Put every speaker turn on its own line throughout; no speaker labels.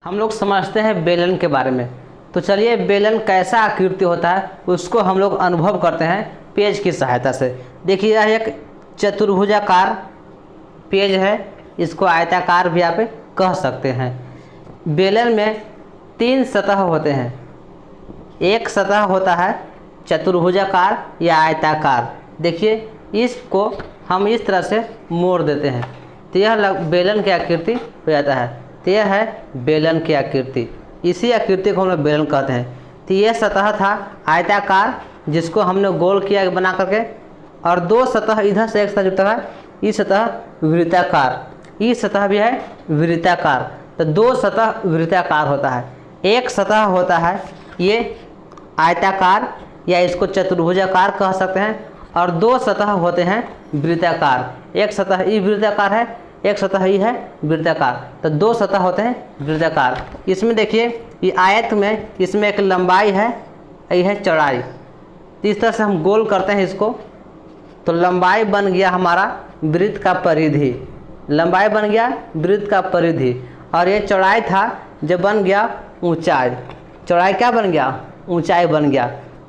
हम लोग समझते हैं बेलन के बारे में। तो चलिए बेलन कैसा आकृति होता है उसको हम लोग अनुभव करते हैं पेज की सहायता से। देखिए यह एक चतुर्भुजाकार पेज है, इसको आयताकार भी आप कह सकते हैं। बेलन में 3 सतह होते हैं। एक सतह होता है चतुर्भुजाकार या आयताकार। देखिए इसको हम इस तरह से मोड़ देते हैं तो यह बेलन की आकृति हो जाता है। तो यह है बेलन की आकृति, इसी आकृति को हम लोग बेलन कहते हैं। तो यह सतह था आयताकार जिसको हमने गोल किया बना करके, और 2 सतह इधर से एक साथ जुड़ता है, ये सतह वृत्ताकार, ये सतह भी है वृत्ताकार। तो 2 सतह वृत्ताकार होता है। एक सतह होता है ये आयताकार या इसको चतुर्भुजाकार कह सकते हैं, और 2 सतह होते हैं वृत्ताकार। एक सतह ये वृत्ताकार है, एक सतह ही है वृत्ताकार। तो 2 सतह होते हैं वृत्ताकार। इसमें देखिए ये आयत में इसमें एक लंबाई है, ये है चौड़ाई। तो इस तरह से हम गोल करते हैं इसको, तो लंबाई बन गया हमारा वृत्त का परिधि, लंबाई बन गया वृत्त का परिधि, और ये चौड़ाई था जब बन गया ऊंचाई। चौड़ाई क्या बन गया? ऊंचाई बन गया।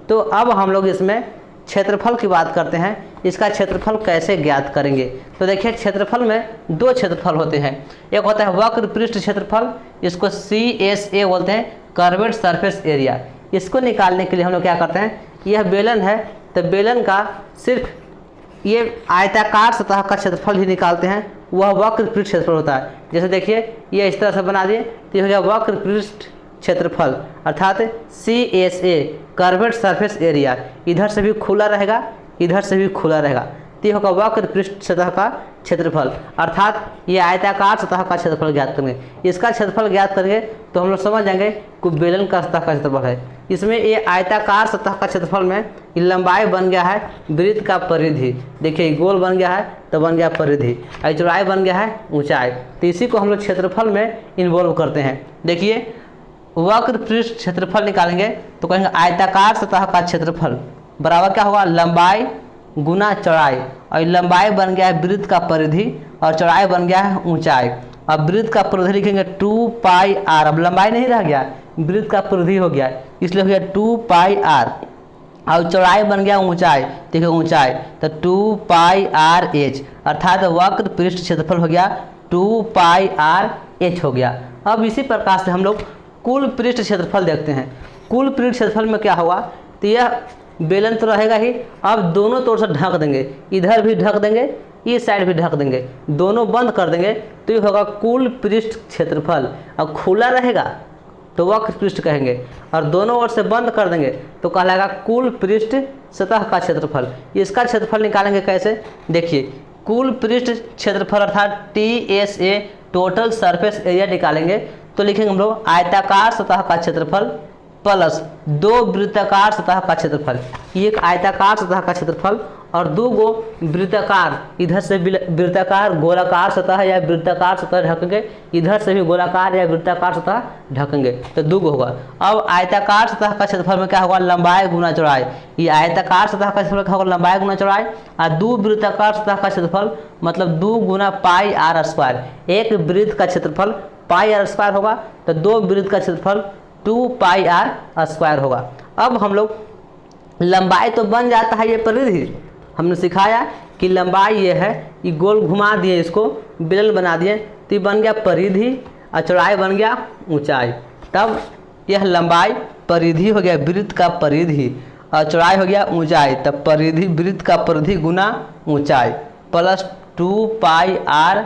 तो अब हम लोग इसमें क्षेत्रफल की बात करते हैं। इसका क्षेत्रफल कैसे ज्ञात करेंगे? तो देखिए क्षेत्रफल में 2 क्षेत्रफल होते हैं। एक होता है वक्र पृष्ठ क्षेत्रफल, इसको CSA बोलते हैं, कर्वेड सरफेस एरिया। इसको निकालने के लिए हम लोग क्या करते हैं, यह बेलन है तो बेलन का सिर्फ ये आयताकार सतह का क्षेत्रफल ही निकालते हैं, वह वक्र पृष्ठ क्षेत्रफल होता है। जैसे देखिए ये इस तरह से बना दिए तो ये हो गया वक्र पृष्ठ क्षेत्रफल, अर्थात CSA कर्वेड सरफेस एरिया। इधर से भी खुला रहेगा, इधर से भी खुला रहेगा, तो ये होगा वक्र पृष्ठ सतह का क्षेत्रफल, अर्थात ये आयताकार सतह का क्षेत्रफल ज्ञात करेंगे। इसका क्षेत्रफल ज्ञात करेंगे तो हम लोग समझ जाएंगे कि बेलन का सतह का क्षेत्रफल है। इसमें ये आयताकार सतह का क्षेत्रफल में ये लंबाई बन गया है वृत्त का परिधि। देखिए गोल बन गया है तो बन गया परिधि, और चौड़ाई बन गया है ऊंचाई। तो इसी को हम लोग क्षेत्रफल में इन्वॉल्व करते हैं। देखिए वक्र पृष्ठ क्षेत्रफल निकालेंगे तो कहेंगे आयताकार सतह का क्षेत्रफल बराबर क्या होगा, लंबाई गुना चौड़ाई, और लंबाई बन गया है वृत्त का परिधि और चौड़ाई बन गया है ऊंचाई। अब वृत्त का परिधि लिखेंगे 2πr, अब लंबाई नहीं रह गया, वृत्त का परिधि हो गया, इसलिए हो गया 2πr, और चौड़ाई बन गया ऊंचाई। देखिए ऊंचाई तो 2πrh, अर्थात वक्र पृष्ठ क्षेत्रफल हो गया 2πrh हो गया। अब इसी प्रकार से हम लोग कुल पृष्ठ क्षेत्रफल देखते हैं। कुल पृष्ठ क्षेत्रफल में क्या हुआ, तो यह बेलन तो रहेगा ही, अब दोनों तौर से ढक देंगे, इधर भी ढक देंगे, इस साइड भी ढक देंगे, दोनों बंद कर देंगे तो ये होगा कुल पृष्ठ क्षेत्रफल। अब खुला रहेगा तो वक्र पृष्ठ कहेंगे, और दोनों ओर से बंद कर देंगे तो कहलाएगा कुल पृष्ठ सतह का क्षेत्रफल। इसका क्षेत्रफल निकालेंगे कैसे? देखिए कुल पृष्ठ क्षेत्रफल अर्थात TSA टोटल सरफेस एरिया निकालेंगे तो लिखेंगे हम लोग आयताकार सतह का क्षेत्रफल प्लस 2 वृत्ताकार सतह का क्षेत्रफल। एक आयताकार सतह का क्षेत्रफल और 2 गो वृत्ताकार, इधर से वृत्ताकार गोलाकार सतह या वृत्ताकार सतह ढकेंगे, इधर से भी गोलाकार या वृत्ताकार सतह ढकेंगे, तो 2 गो होगा। अब आयताकार सतह का क्षेत्रफल में क्या होगा, लंबाई गुना चौड़ाई। ये आयताकार सतह का क्षेत्रफल क्या होगा, लंबाई गुना चौड़ाई, और 2 वृत्ताकार सतह का क्षेत्रफल मतलब 2 गुना πr²। एक वृत्त का क्षेत्रफल πr² होगा तो 2 वृत्त का क्षेत्रफल 2πr² होगा। अब हम लोग लंबाई तो बन जाता है ये परिधि, हमने सिखाया कि लंबाई ये है, ये गोल घुमा दिए, इसको बेलन बना दिए तो ये बन गया परिधि, और चौड़ाई बन गया ऊंचाई। तब यह लंबाई परिधि हो गया वृत्त का परिधि, और चौड़ाई हो गया ऊंचाई, तब परिधि वृत्त का परिधि गुना ऊंचाई प्लस 2πr²।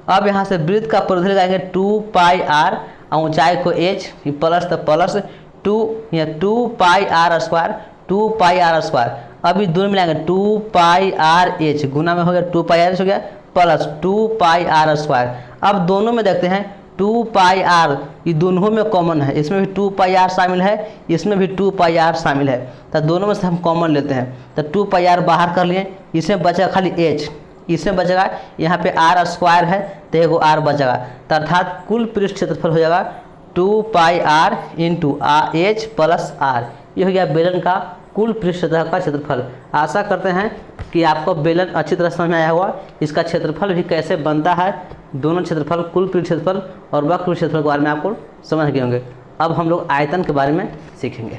अब यहाँ से वृत्त का परिधि लगाएंगे 2πr और ऊंचाई को h, प्लस तो प्लस 2 या 2πr², 2πr²। अभी दोनों मिलाएंगे 2πrh, गुना में हो गया 2πrh हो गया प्लस 2πr²। अब दोनों में देखते हैं 2πr, ये दोनों में कॉमन है, इसमें भी 2πr शामिल है, इसमें भी 2πr शामिल है, तो दोनों में से हम कॉमन लेते हैं। तो 2πr बाहर कर लिए, इसमें बचेगा खाली h, इसमें बचेगा यहाँ पे r² है तो एगो r बचेगा, तो अर्थात कुल पृष्ठ क्षेत्रफल हो जाएगा 2πr × h प्लस r। ये हो गया बेलन का कुल पृष्ठ सतह का क्षेत्रफल। आशा करते हैं कि आपको बेलन अच्छी तरह समझ में आया होगा। इसका क्षेत्रफल भी कैसे बनता है दोनों क्षेत्रफल, कुल पृष्ठ क्षेत्रफल और वक्र क्षेत्रफल के बारे में आपको समझ गए होंगे। अब हम लोग आयतन के बारे में सीखेंगे।